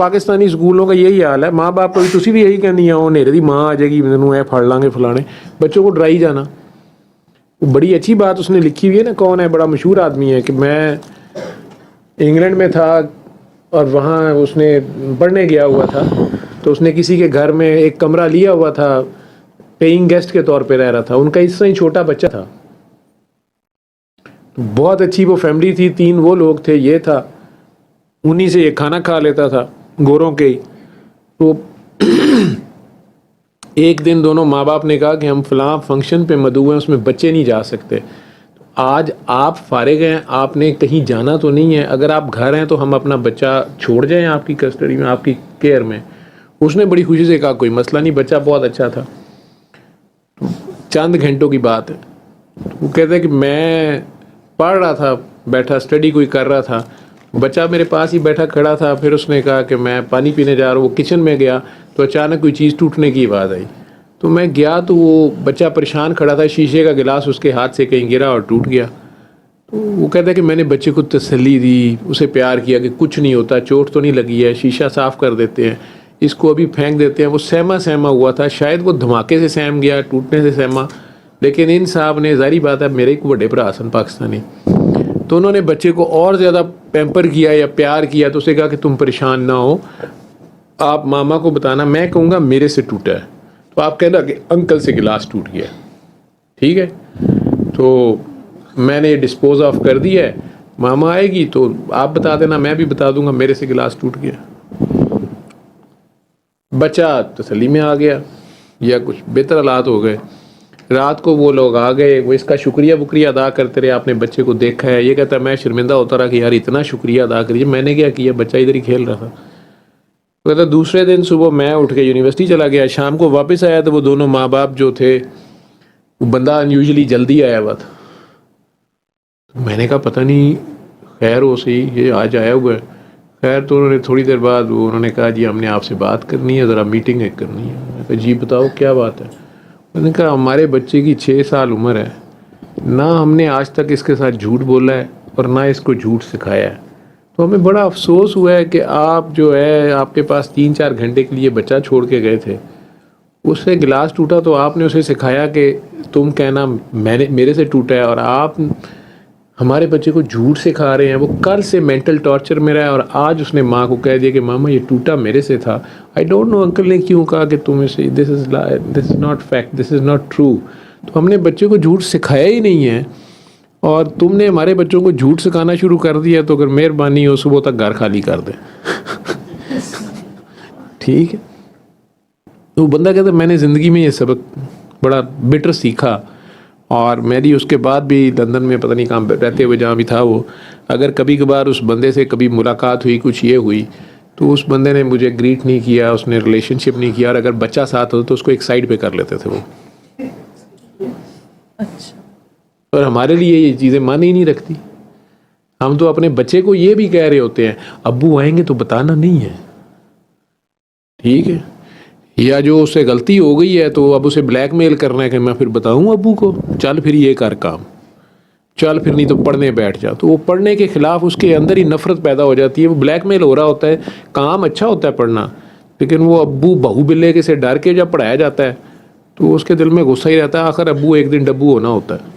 پاکستانی اسکولوں کا یہی حال ہے, ماں باپ کو بھی تسی بھی یہی کہنی ہے نیرے دی ماں آ جائے گی مینوں اے پھڑ لیں گے فلانے, بچوں کو ڈرائی جانا. بڑی اچھی بات اس نے لکھی ہوئی ہے نا, کون ہے, بڑا مشہور آدمی ہے, کہ میں انگلینڈ میں تھا اور وہاں اس نے پڑھنے گیا ہوا تھا, تو اس نے کسی کے گھر میں ایک کمرہ لیا ہوا تھا, پیئنگ گیسٹ کے طور پہ رہ رہا تھا. ان کا اس سے ہی چھوٹا بچہ تھا, بہت اچھی وہ فیملی تھی, 3 وہ لوگ تھے, یہ تھا, انہی سے یہ کھانا کھا لیتا تھا گوروں کے ہی. تو ایک دن دونوں ماں باپ نے کہا کہ ہم فلاں فنکشن پہ مدعو ہیں, اس میں بچے نہیں جا سکتے, آج آپ فارغ ہیں, آپ نے کہیں جانا تو نہیں ہے, اگر آپ گھر ہیں تو ہم اپنا بچہ چھوڑ جائیں آپ کی کسٹڈی میں, آپ کی کیئر میں. اس نے بڑی خوشی سے کہا کوئی مسئلہ نہیں, بچہ بہت اچھا تھا. چند گھنٹوں کی بات ہے, وہ کہتے ہیں کہ میں پڑھ رہا تھا, بیٹھا اسٹڈی کوئی کر رہا تھا, بچہ میرے پاس ہی بیٹھا کھڑا تھا. پھر اس نے کہا کہ میں پانی پینے جا رہا ہوں, وہ کچن میں گیا تو اچانک کوئی چیز ٹوٹنے کی آواز آئی. تو میں گیا تو وہ بچہ پریشان کھڑا تھا, شیشے کا گلاس اس کے ہاتھ سے کہیں گرا اور ٹوٹ گیا. تو وہ کہتا ہے کہ میں نے بچے کو تسلی دی, اسے پیار کیا کہ کچھ نہیں ہوتا, چوٹ تو نہیں لگی ہے, شیشہ صاف کر دیتے ہیں, اس کو ابھی پھینک دیتے ہیں. وہ سہما ہوا تھا, شاید وہ دھماکے سے سہم گیا, ٹوٹنے سے سہما, لیکن ان صاحب نے, ظاہری بات ہے میرے ایک بڑے برا حسن پاکستانی, تو انہوں نے بچے کو اور زیادہ پیمپر کیا یا پیار کیا. تو اسے کہا کہ تم پریشان نہ ہو, آپ ماما کو بتانا, میں کہوں گا میرے سے ٹوٹا ہے, تو آپ کہنا کہ انکل سے گلاس ٹوٹ گیا, ٹھیک ہے, تو میں نے یہ ڈسپوز آف کر دیا ہے, ماما آئے گی تو آپ بتا دینا, میں بھی بتا دوں گا میرے سے گلاس ٹوٹ گیا. بچہ تسلی میں آ گیا یا کچھ بہتر حالات ہو گئے. رات کو وہ لوگ آ گئے, وہ اس کا شکریہ ادا کرتے رہے, آپ نے بچے کو دیکھا ہے, یہ کہتا ہے میں شرمندہ ہوتا رہا کہ یار اتنا شکریہ ادا کریے, میں نے کیا کیا, بچہ ادھر ہی کھیل رہا تھا. کہتا دوسرے دن صبح میں اٹھ کے یونیورسٹی چلا گیا, شام کو واپس آیا تو وہ دونوں ماں باپ جو تھے, وہ بندہ انیوژلی جلدی آیا ہوا تھا. میں نے کہا پتہ نہیں خیر ہو سی, یہ آج آیا ہوا ہے. خیر تو انہوں نے تھوڑی دیر بعد انہوں نے کہا جی ہم نے آپ سے بات کرنی ہے, ذرا میٹنگ ایک کرنی ہے. میں نے کہا جی بتاؤ کیا بات ہے. میں نے کہا ہمارے بچے کی 6 سال عمر ہے, نہ ہم نے آج تک اس کے ساتھ جھوٹ بولا ہے اور نہ اس کو جھوٹ سکھایا ہے, تو ہمیں بڑا افسوس ہوا ہے کہ آپ جو ہے آپ کے پاس 3-4 گھنٹے کے لیے بچہ چھوڑ کے گئے تھے, اس سے گلاس ٹوٹا تو آپ نے اسے سکھایا کہ تم کہنا میرے سے ٹوٹا ہے, اور آپ ہمارے بچے کو جھوٹ سکھا رہے ہیں. وہ کل سے مینٹل ٹارچر میں رہا ہے, اور آج اس نے ماں کو کہہ دیا کہ ماما یہ ٹوٹا میرے سے تھا. آئی ڈونٹ نو انکل نے کیوں کہا کہ تم اسے, this is not fact, this is not true. تو ہم نے بچے کو جھوٹ سکھایا ہی نہیں ہے, اور تم نے ہمارے بچوں کو جھوٹ سکھانا شروع کر دیا, تو اگر مہربانی ہو صبح تک گھر خالی کر دیں. ٹھیک ہے. تو بندہ کہتا میں نے زندگی میں یہ سبق بڑا بیٹر سیکھا, اور میری اس کے بعد بھی لندن میں پتہ نہیں کہاں رہتے ہوئے جہاں بھی تھا وہ, اگر کبھی کبھار اس بندے سے کبھی ملاقات ہوئی, کچھ یہ ہوئی, تو اس بندے نے مجھے گریٹ نہیں کیا, اس نے ریلیشن شپ نہیں کیا, اور اگر بچہ ساتھ ہو تو اس کو ایک سائڈ پہ کر لیتے تھے وہ. اچھا. اور ہمارے لیے یہ چیزیں معنی ہی نہیں رکھتی. ہم تو اپنے بچے کو یہ بھی کہہ رہے ہوتے ہیں ابو آئیں گے تو بتانا نہیں ہے, ٹھیک ہے, یا جو اس سے غلطی ہو گئی ہے تو اب اسے بلیک میل کرنا ہے کہ میں پھر بتاؤں ابو کو, چل پھر یہ کر کام, چل پھر نہیں تو پڑھنے بیٹھ جا. تو وہ پڑھنے کے خلاف اس کے اندر ہی نفرت پیدا ہو جاتی ہے, وہ بلیک میل ہو رہا ہوتا ہے. کام اچھا ہوتا ہے پڑھنا, لیکن وہ ابو بہو بلے کے سے ڈر کے جب پڑھایا جاتا ہے تو اس کے دل میں غصہ ہی رہتا ہے, آخر ابو ایک دن ڈبو ہونا ہوتا ہے.